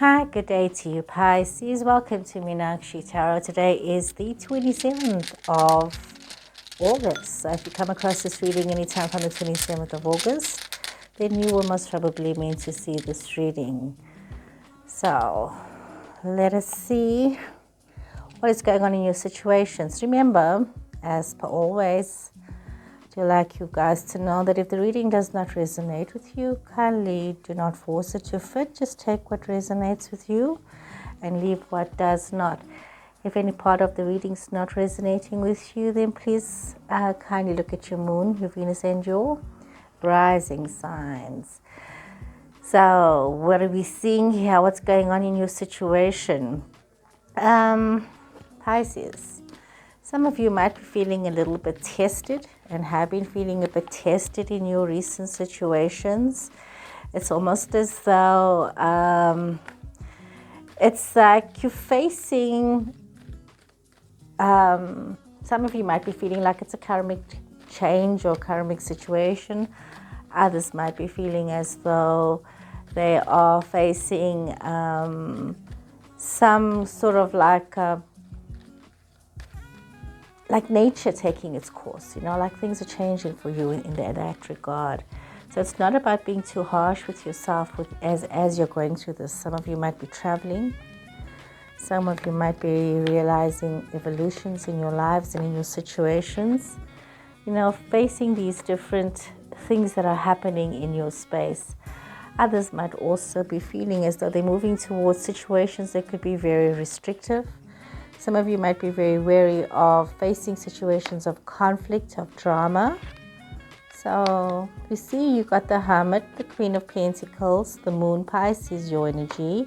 Hi, good day to you, Pisces. Welcome to Meenakshi Tarot. Today is the 27th of August. So if you come across this reading anytime from the 27th of August, then you will most probably mean to see this reading. So let us see what is going on in your situations. Remember, as per always, I'd like you guys to know that if the reading does not resonate with you, kindly do not force it to fit. Just take what resonates with you and leave what does not. If any part of the reading is not resonating with you, then please kindly look at your moon, your Venus, and your rising signs. So what are we seeing here? What's going on in your situation? Pisces. Some of you might be feeling a little bit tested and have been feeling a bit tested in your recent situations. It's almost as though it's like you're facing, some of you might be feeling like it's a karmic change or karmic situation. Others might be feeling as though they are facing some sort of like nature taking its course, like things are changing for you in that regard. So it's not about being too harsh with yourself as you're going through this. Some of you might be traveling. Some of you might be realizing evolutions in your lives and in your situations. Facing these different things that are happening in your space. Others might also be feeling as though they're moving towards situations that could be very restrictive. Some of you might be very wary of facing situations of conflict, of drama. So you see, you got the Hermit, the Queen of Pentacles, the Moon, Pisces, your energy.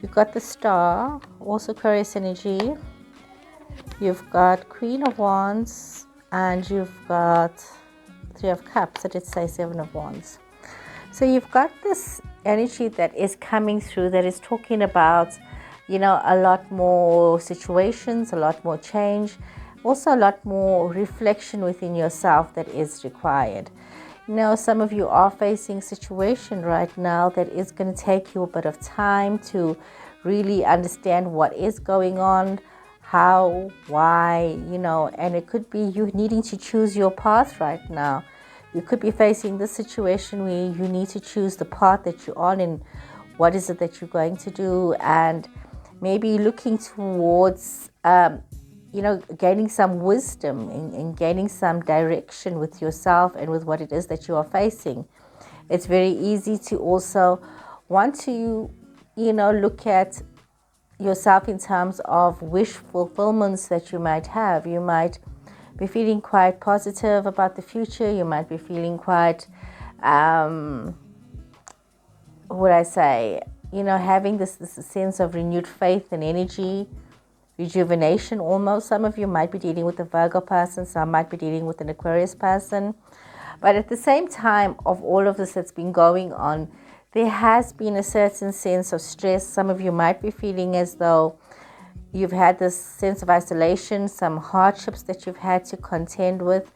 You've got the Star, also Aquarius energy. You've got Queen of Wands, and you've got Three of Cups. I did say Seven of Wands. So you've got this energy that is coming through that is talking about a lot more situations, a lot more change, also a lot more reflection within yourself that is required. Some of you are facing a situation right now that is going to take you a bit of time to really understand what is going on, how, why, and it could be you needing to choose your path right now. You could be facing this situation where you need to choose the path that you're on and what is it that you're going to do, and maybe looking towards, gaining some wisdom and gaining some direction with yourself and with what it is that you are facing. It's very easy to also want to, look at yourself in terms of wish fulfillments that you might have. You might be feeling quite positive about the future. You might be feeling quite, having this sense of renewed faith and energy, rejuvenation almost. Some of you might be dealing with a Virgo person, some might be dealing with an Aquarius person. But at the same time of all of this that's been going on, there has been a certain sense of stress. Some of you might be feeling as though you've had this sense of isolation, some hardships that you've had to contend with.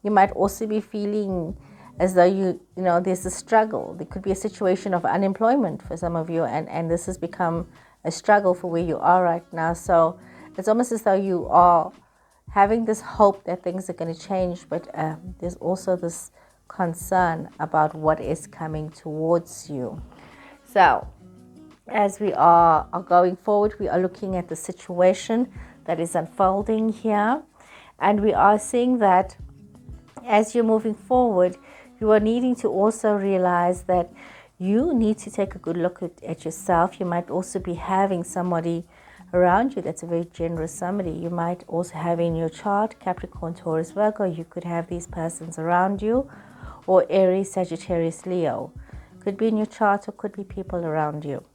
You might also be feeling as though there's a struggle. There could be a situation of unemployment for some of you, and this has become a struggle for where you are right now. So it's almost as though you are having this hope that things are going to change, but there's also this concern about what is coming towards you. So as we are going forward, we are looking at the situation that is unfolding here, and we are seeing that as you're moving forward, you are needing to also realize that you need to take a good look at yourself. You might also be having somebody around you that's a very generous somebody. You might also have in your chart Capricorn, Taurus, Virgo. You could have these persons around you, or Aries, Sagittarius, Leo. Could be in your chart or could be people around you.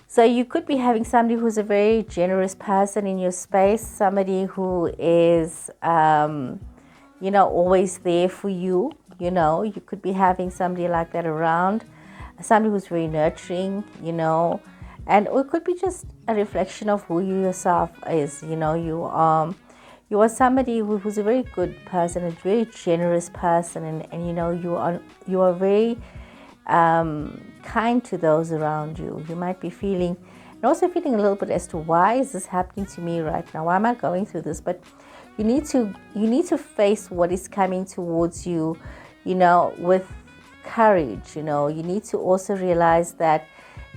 So you could be having somebody who's a very generous person in your space, somebody who is, always there for you. You could be having somebody like that around, somebody who's very nurturing, and it could be just a reflection of who you yourself is. You are somebody who's a very good person, a very generous person, and you are very kind to those around you. You might be feeling, and also feeling a little bit as to why is this happening to me right now? Why am I going through this? But you need to face what is coming towards you, with courage. You need to also realize that,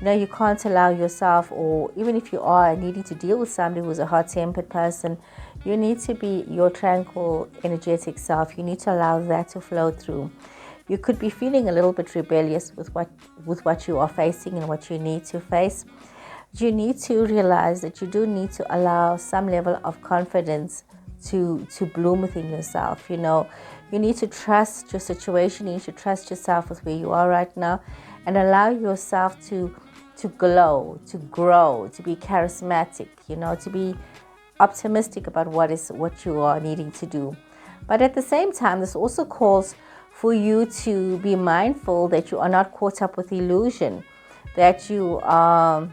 you can't allow yourself, or even if you are needing to deal with somebody who's a hot-tempered person, you need to be your tranquil, energetic self. You need to allow that to flow through. You could be feeling a little bit rebellious with what you are facing and what you need to face. You need to realize that you do need to allow some level of confidence to bloom within yourself. You need to trust your situation. You need to trust yourself with where you are right now, and allow yourself to glow, to grow, to be charismatic, to be optimistic about what you are needing to do. But at the same time, this also calls for you to be mindful that you are not caught up with illusion, that you are,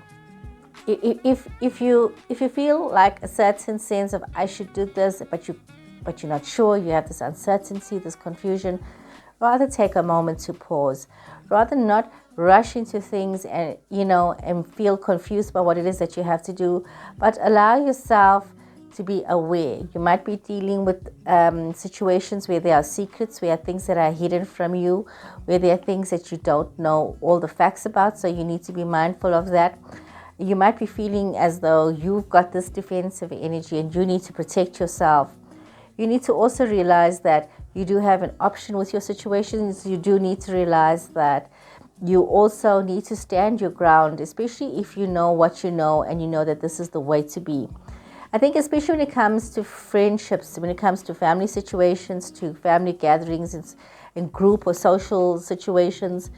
if you feel like a certain sense of I should do this, but you're not sure, you have this uncertainty, this confusion, rather take a moment to pause. Rather not rush into things and feel confused by what it is that you have to do, but allow yourself to be aware. You might be dealing with situations where there are secrets, where there are things that are hidden from you, where there are things that you don't know all the facts about, so you need to be mindful of that. You might be feeling as though you've got this defensive energy and you need to protect yourself. You need to also realize that you do have an option with your situations. You do need to realize that you also need to stand your ground, especially if you know what you know and you know that this is the way to be. I think especially when it comes to friendships, when it comes to family situations, to family gatherings in group or social situations,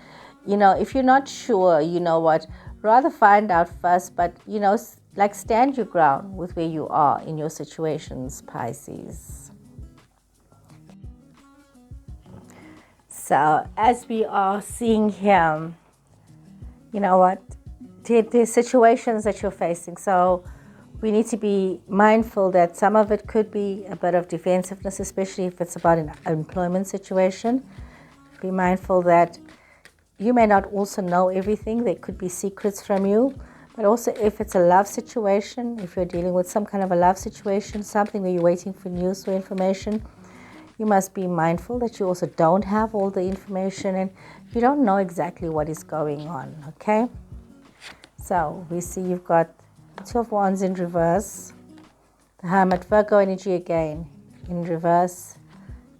if you're not sure, rather find out first, but, stand your ground with where you are in your situations, Pisces. So as we are seeing here, there's situations that you're facing. So we need to be mindful that some of it could be a bit of defensiveness, especially if it's about an employment situation. Be mindful that you may not also know everything. There could be secrets from you. But also if it's a love situation, if you're dealing with some kind of a love situation, something where you're waiting for news or information, you must be mindful that you also don't have all the information and you don't know exactly what is going on, okay? So we see you've got Two of Wands in reverse, the Hermit, Virgo energy again in reverse.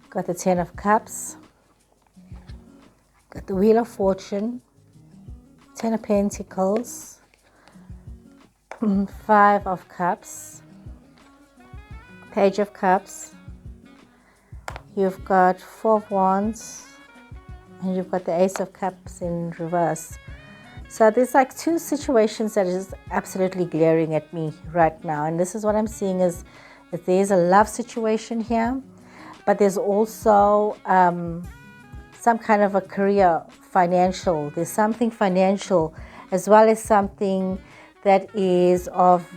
Got the Ten of Cups, got the Wheel of Fortune, Ten of Pentacles, Five of Cups, Page of Cups. You've got Four of Wands, and you've got the Ace of Cups in reverse. So there's like two situations that is absolutely glaring at me right now. And this is what I'm seeing is that there's a love situation here, but there's also some kind of a career, financial. There's something financial as well as something that is of,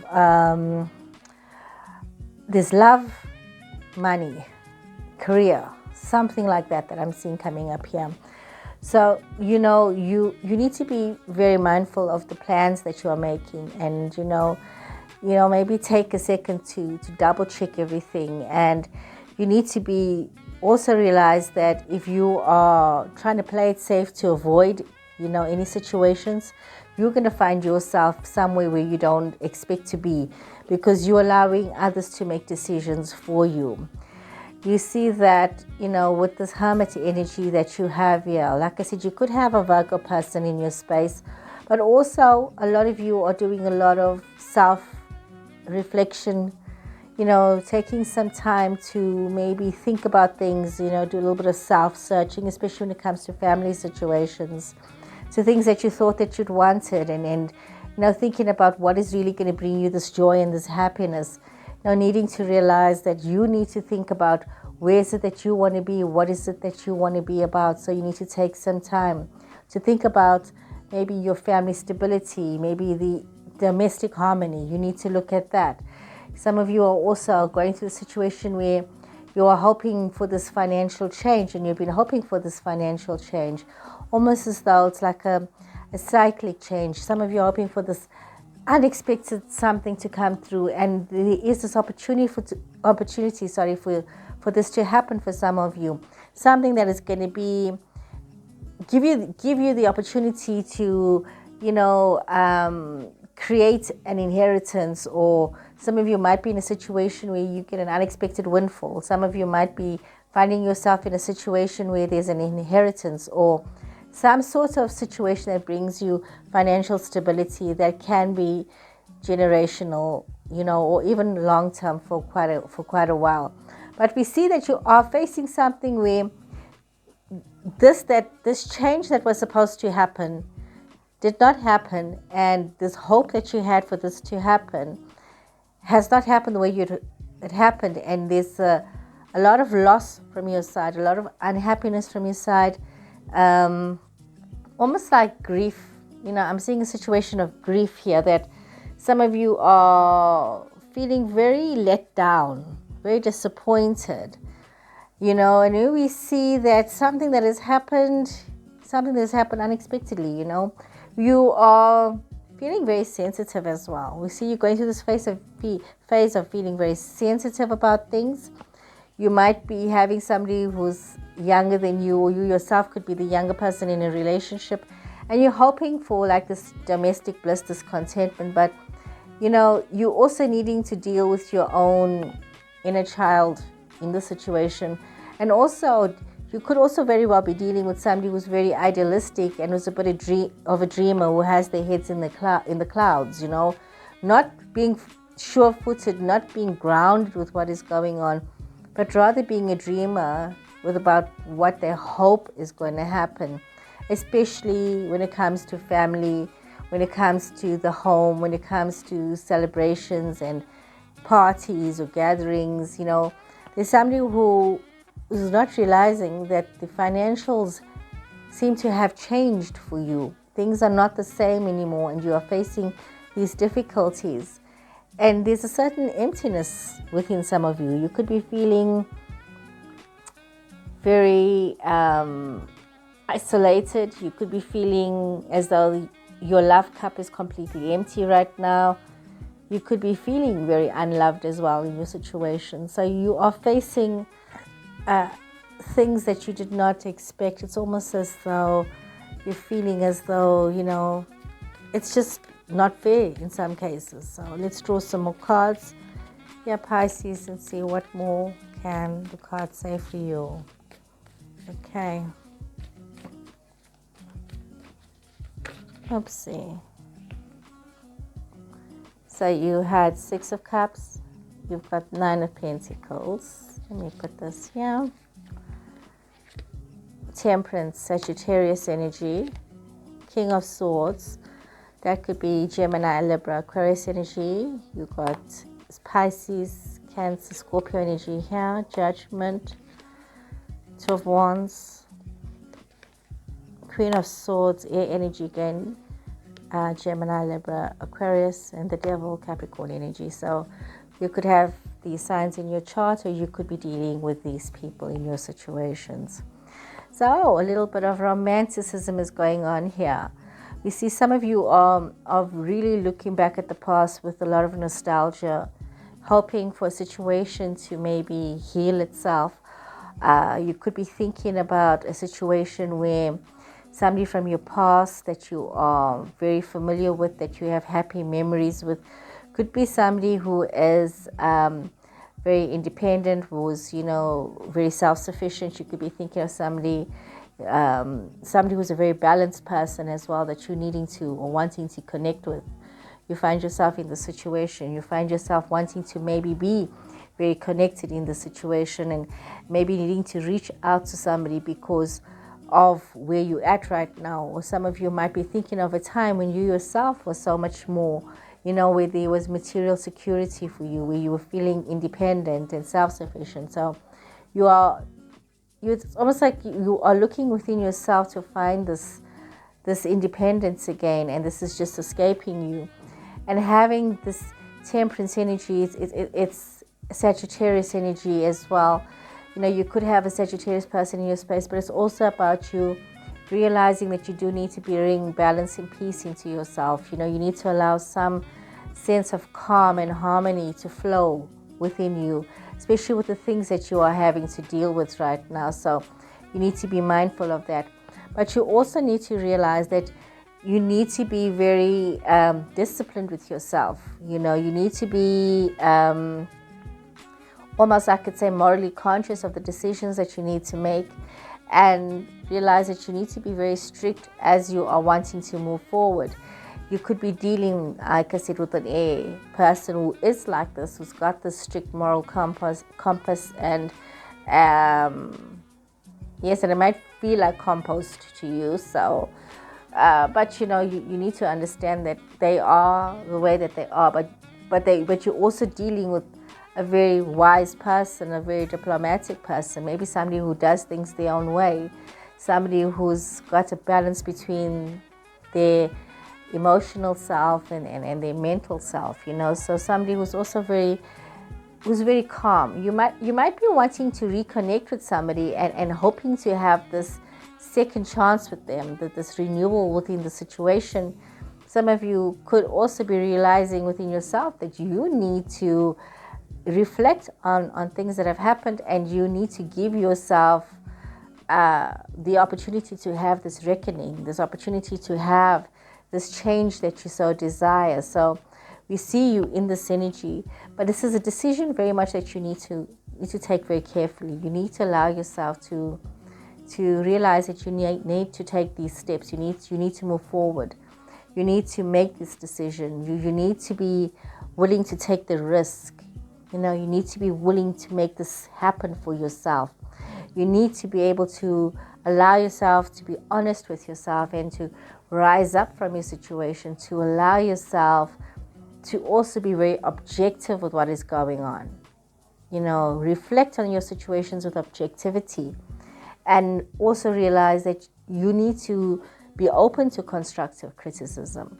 there's love, money, career, something like that I'm seeing coming up here. So, you need to be very mindful of the plans that you are making, and, maybe take a second to double check everything. And you need to be also realize that if you are trying to play it safe to avoid, any situations, you're going to find yourself somewhere where you don't expect to be, because you're allowing others to make decisions for you. You see that, with this Hermit energy that you have here, like I said, you could have a Virgo person in your space, but also a lot of you are doing a lot of self-reflection, taking some time to maybe think about things, do a little bit of self-searching, especially when it comes to family situations, to things that you thought that you'd wanted, and thinking about what is really going to bring you this joy and this happiness. Needing to realize that you need to think about where is it that you want to be, what is it that you want to be about. So you need to take some time to think about maybe your family stability, maybe the domestic harmony. You need to look at that. Some of you are also going through a situation where, you are hoping for this financial change, and you've been hoping for this financial change, almost as though it's like a cyclic change. Some of you are hoping for this unexpected something to come through, and there is this opportunity for this to happen for some of you. Something that is going to be give you the opportunity to, create an inheritance, or some of you might be in a situation where you get an unexpected windfall. Some of you might be finding yourself in a situation where there's an inheritance or some sort of situation that brings you financial stability that can be generational, or even long-term for quite a while. But we see that you are facing something where this change that was supposed to happen did not happen, and this hope that you had for this to happen has not happened the way it happened, and there's a lot of loss from your side, a lot of unhappiness from your side, almost like grief. I'm seeing a situation of grief here, that some of you are feeling very let down, very disappointed, and we see that something that has happened unexpectedly. You are feeling very sensitive as well. We see you going through this phase of feeling very sensitive about things. You might be having somebody who's younger than you, or you yourself could be the younger person in a relationship, and you're hoping for like this domestic bliss, this contentment, but you're also needing to deal with your own inner child in the situation. And also, you could also very well be dealing with somebody who's very idealistic and who's a bit of a dreamer, who has their heads in the clouds, not being sure-footed, not being grounded with what is going on, but rather being a dreamer about what they hope is going to happen, especially when it comes to family, when it comes to the home, when it comes to celebrations and parties or gatherings. There's somebody who is not realizing that the financials seem to have changed for you. Things are not the same anymore, and you are facing these difficulties. And there's a certain emptiness within some of you. You could be feeling very isolated. You could be feeling as though your love cup is completely empty right now. You could be feeling very unloved as well in your situation. So you are facing things that you did not expect. It's almost as though you're feeling as though, it's just not fair in some cases. So let's draw some more cards here, Pisces, and see what more can the cards say for you. Okay. Oopsie. So you had 6 of Cups. You've got 9 of Pentacles. Let me put this here. Temperance, Sagittarius energy. King of Swords. That could be Gemini, Libra, Aquarius energy. You got Pisces, Cancer, Scorpio energy here. Judgment. 2 of Wands. Queen of Swords, air energy again. Gemini, Libra, Aquarius, and the Devil, Capricorn energy. So you could have these signs in your chart, or you could be dealing with these people in your situations. So a little bit of romanticism is going on here. We see some of you are really looking back at the past with a lot of nostalgia, hoping for a situation to maybe heal itself. You could be thinking about a situation where somebody from your past that you are very familiar with, that you have happy memories with, could be somebody who is very independent, who's very self-sufficient. You could be thinking of somebody who's a very balanced person as well, that you're needing to or wanting to connect with. You find yourself in the situation. You find yourself wanting to maybe be very connected in the situation, and maybe needing to reach out to somebody because of where you're at right now. Or some of you might be thinking of a time when you yourself were so much more, where there was material security for you, where you were feeling independent and self-sufficient. So it's almost like you are looking within yourself to find this independence again, and this is just escaping you. And having this temperance energy, it's Sagittarius energy as well. You know, you could have a Sagittarius person in your space, but it's also about you realizing that you do need to bring balance and peace into yourself. You know, you need to allow some sense of calm and harmony to flow within you, especially with the things that you are having to deal with right now. So you need to be mindful of that. But you also need to realize that you need to be very disciplined with yourself. You know, you need to be almost, I could say, morally conscious of the decisions that you need to make, and realize that you need to be very strict as you are wanting to move forward. You could be dealing, like I said, with an air person who is like this, who's got this strict moral compass and yes, and it might feel like compost to you. So, but you know, you need to understand that they are the way that they are, but you're also dealing with a very wise person, a very diplomatic person, maybe somebody who does things their own way, somebody who's got a balance between their emotional self and their mental self, you know. So somebody who's also very calm. You might be wanting to reconnect with somebody and hoping to have this second chance with them, that this renewal within the situation. Some of you could also be realizing within yourself that you need to reflect on things that have happened, and you need to give yourself the opportunity to have this reckoning, this opportunity to have this change that you so desire. So we see you in this energy, but this is a decision very much that you need to take very carefully. You need to allow yourself to realize that you need to take these steps. You need to move forward. You need to make this decision. You need to be willing to take the risk. You know, you need to be willing to make this happen for yourself. You need to be able to allow yourself to be honest with yourself and to rise up from your situation, to allow yourself to also be very objective with what is going on. You know, reflect on your situations with objectivity, and also realize that you need to be open to constructive criticism,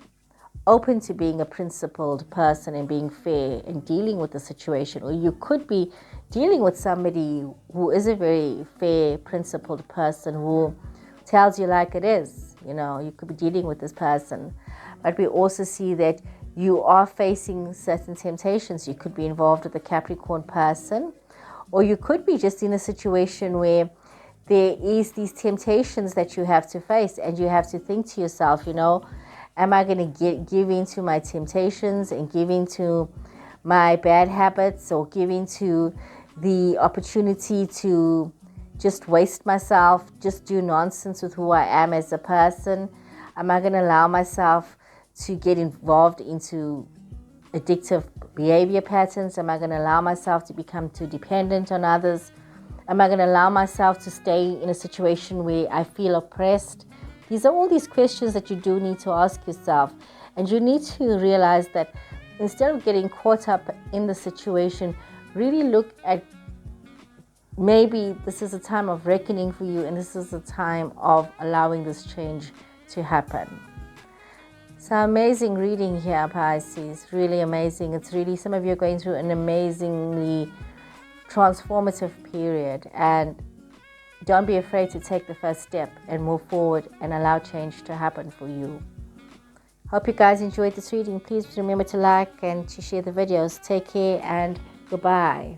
open to being a principled person and being fair and dealing with the situation. Or you could be dealing with somebody who is a very fair, principled person who tells you like it is. You know, you could be dealing with this person. But we also see that you are facing certain temptations. You could be involved with a Capricorn person, or you could be just in a situation where there is these temptations that you have to face, and you have to think to yourself, you know, am I going to give in to my temptations and give in to my bad habits, or give in to the opportunity to just waste myself, just do nonsense with who I am as a person? Am I going to allow myself to get involved into addictive behavior patterns? Am I going to allow myself to become too dependent on others? Am I going to allow myself to stay in a situation where I feel oppressed? These are all these questions that you do need to ask yourself. And you need to realize that instead of getting caught up in the situation, really look at maybe this is a time of reckoning for you, and this is a time of allowing this change to happen. So amazing reading here, Pisces. Really amazing. It's really, some of you are going through an amazingly transformative period, and don't be afraid to take the first step and move forward and allow change to happen for you. Hope you guys enjoyed this reading. Please remember to like and to share the videos. Take care and goodbye.